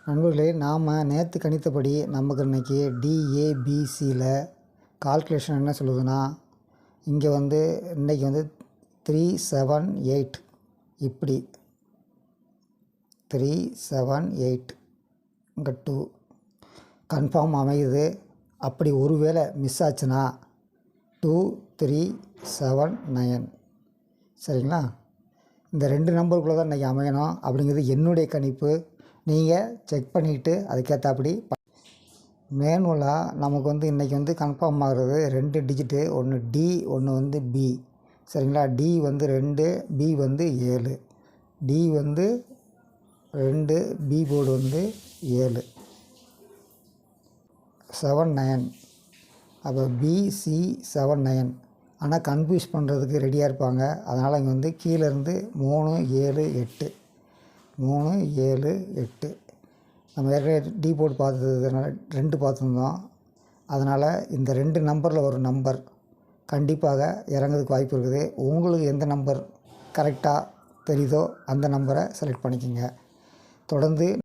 நண்பர்களே, நாம் நேற்று கணித்தபடி நமக்கு இன்றைக்கி டிஏபிசியில் கால்குலேஷன் என்ன சொல்லுதுன்னா, இங்கே வந்து இன்றைக்கி வந்து 378 இப்படி 378 இங்கே 2 கன்ஃபார்ம் அமையுது. அப்படி ஒருவேளை மிஸ் ஆச்சுன்னா 2379 சரிங்களா? இந்த 2 நம்பருக்குள்ளே தான் இன்றைக்கி அமையணும் அப்படிங்கிறது என்னுடைய கணிப்பு. நீங்கள் செக் பண்ணிவிட்டு அதுக்கேற்றாப்படி மேனுவலாக நமக்கு வந்து இன்றைக்கி வந்து கன்ஃபார்ம் ஆகிறது 2 டிஜிட்டு, ஒன்று டி ஒன்று வந்து பி சரிங்களா? டி வந்து 2, பி வந்து 7. டி வந்து 2, பி போர்டு வந்து 7 79. அப்போ பிசி 79. ஆனால் கன்ஃபியூஸ் பண்ணுறதுக்கு ரெடியாக இருப்பாங்க. அதனால் இங்கே வந்து கீழேருந்து 3, 7, 8 3, 7, 8 நம்ம ஏற்கனவே டி போர்டு பார்த்ததுனால 2 பார்த்துருந்தோம். அதனால் இந்த 2 நம்பரில் ஒரு நம்பர் கண்டிப்பாக இறங்கிறதுக்கு வாய்ப்பு இருக்குது. உங்களுக்கு எந்த நம்பர் கரெக்டாக தெரியுதோ அந்த நம்பரை செலக்ட் பண்ணிக்கோங்க. தொடர்ந்து